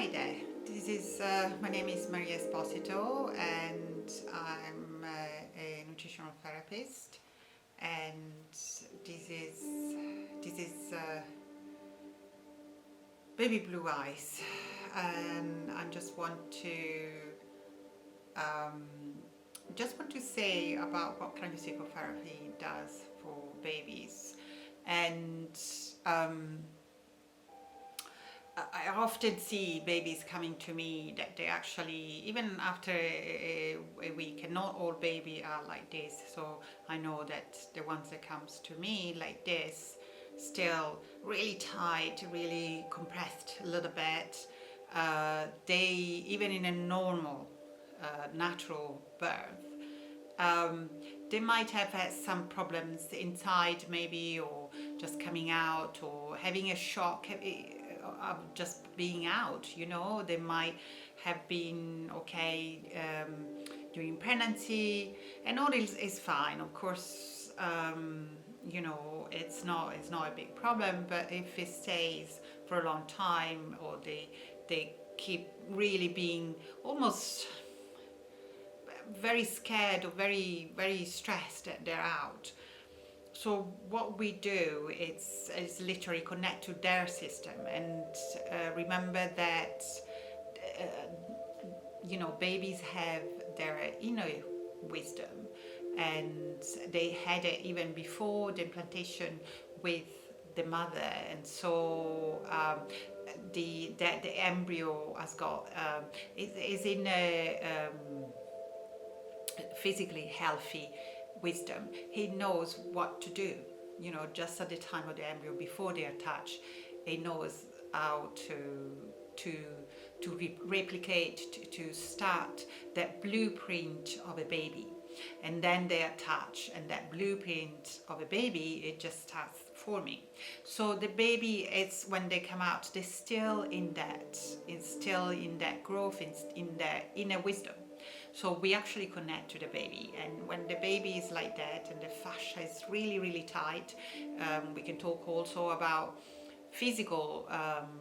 Hi there. This is my name is Maria Esposito, and I'm a nutritional therapist. And this is baby blue eyes, and I um, just want to say about what craniosacral therapy does for babies, and um, I often see babies coming to me that they actually, even after a week, and not all baby are like this. So I know that the ones that comes to me like this, still really tight, really compressed a little bit. They, even in a normal, natural birth, um, they might have had some problems inside maybe, or just coming out, or having a shock of just being out, they might have been okay during pregnancy, and all is fine, of course. It's not a big problem, but if it stays for a long time, or they keep really being almost very scared or very very stressed that they're out. So what we do is literally connect to their system, and remember that uh, babies have their inner wisdom, and they had it even before the implantation with the mother. And so the embryo has got is in a physically healthy wisdom. He knows what to do, just at the time of the embryo, before they attach. He knows how to replicate, to start that blueprint of a baby. And then they attach, and that blueprint of a baby, it just starts forming. So the baby, it's when they come out, they're still in that, it's still in that growth, in their inner wisdom. So we actually connect to the baby, and when the baby is like that and the fascia is really really tight, we can talk also about physical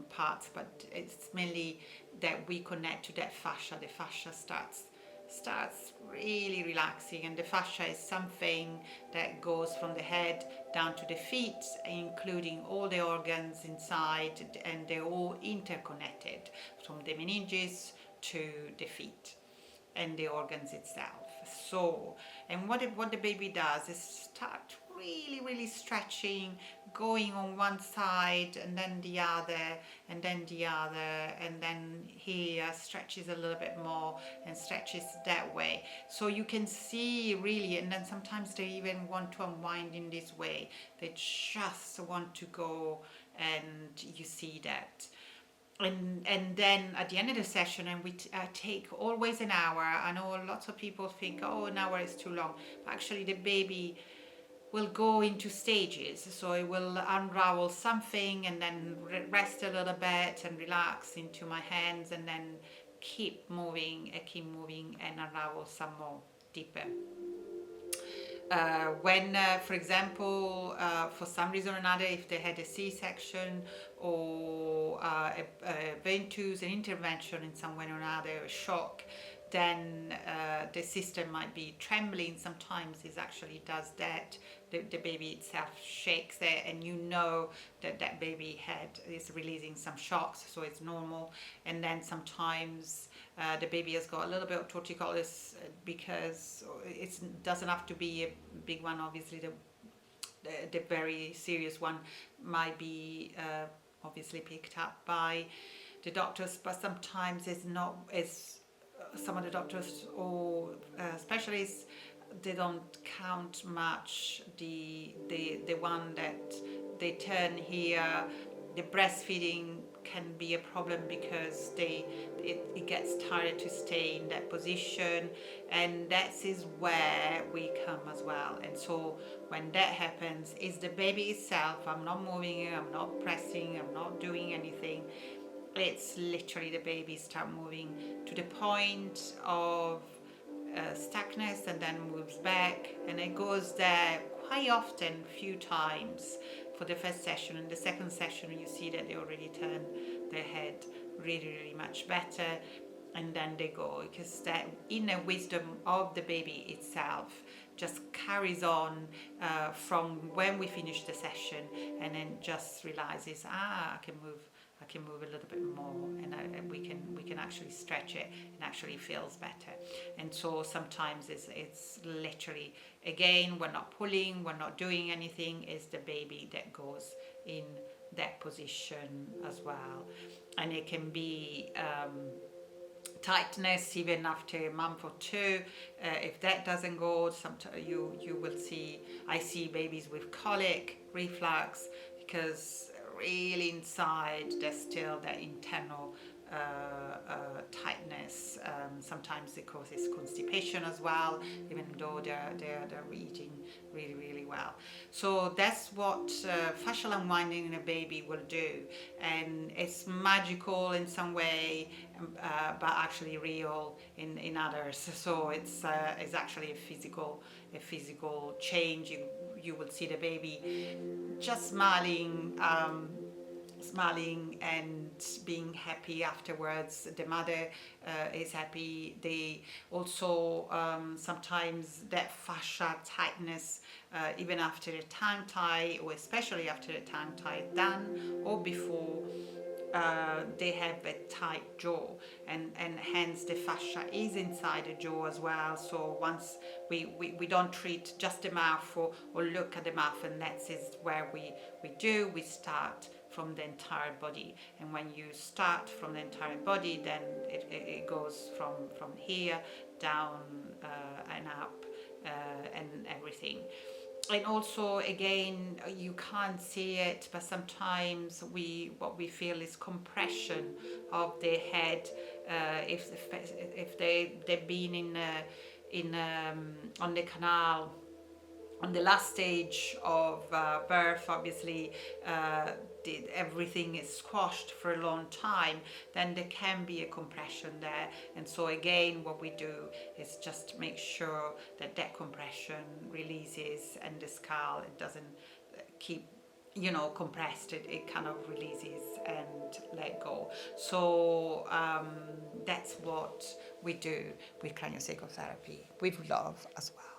parts, but it's mainly that we connect to that fascia. The fascia starts really relaxing, and the fascia is something that goes from the head down to the feet, including all the organs inside, and they're all interconnected from the meninges to the feet and the organs itself. So, and what the baby does is start really really stretching, going on one side and then the other, and then the other, and then here stretches a little bit more and stretches that way. So you can see really, and then sometimes they even want to unwind in this way. They just want to go, and you see that. And then at the end of the session, and we take always an hour. I know lots of people think, oh, an hour is too long, but actually the baby will go into stages. So it will unravel something, and then rest a little bit and relax into my hands, and then keep moving and unravel some more deeper. When, for example, for some reason or another, if they had a C-section, or a ventouse, an intervention in some way or another, a shock, then the system might be trembling. Sometimes it actually does that. The baby itself shakes it, and that baby head is releasing some shocks, so it's normal. And then sometimes the baby has got a little bit of torticollis, because it doesn't have to be a big one. Obviously, the very serious one might be obviously picked up by the doctors, but sometimes it's not. Some of the doctors or specialists, they don't count much the one that they turn here. The breastfeeding can be a problem, because it gets tired to stay in that position, and that is where we come as well. And so when that happens, it's the baby itself. I'm not moving it, I'm not pressing, I'm not doing anything. It's literally the baby start moving to the point of stuckness, and then moves back, and it goes there quite often, few times for the first session. In the second session, you see that they already turn their head really much better, and then they go, because that inner wisdom of the baby itself just carries on from when we finish the session, and then just realizes, I can move a little bit more, and we can actually stretch it, and actually feels better. And so sometimes it's literally, again, we're not pulling, we're not doing anything, it's the baby that goes in that position as well. And it can be tightness even after a month or two. If that doesn't go, sometimes you will see, I see babies with colic, reflux, because really inside there's still that internal tightness. Sometimes it causes constipation as well, even though they're eating really well. So that's what fascial unwinding in a baby will do, and it's magical in some way, but actually real in others. So it's actually a physical change. You will see the baby just smiling and being happy afterwards. The mother is happy. They also sometimes that fascia tightness, even after a tongue tie, or especially after a tongue tie done or before, they have a tight jaw, and hence the fascia is inside the jaw as well. So once we don't treat just the mouth, or look at the mouth, and that's is where we start from the entire body. And when you start from the entire body, then it goes from here down and up, and everything. And also, again, you can't see it, but sometimes what we feel is compression of the head, if they've been in on the canal on the last stage of birth. Obviously, everything is squashed for a long time, then there can be a compression there. And so again, what we do is just make sure that that compression releases, and the skull, it doesn't keep compressed. It kind of releases and let go. So that's what we do with craniosacral therapy, with love as well.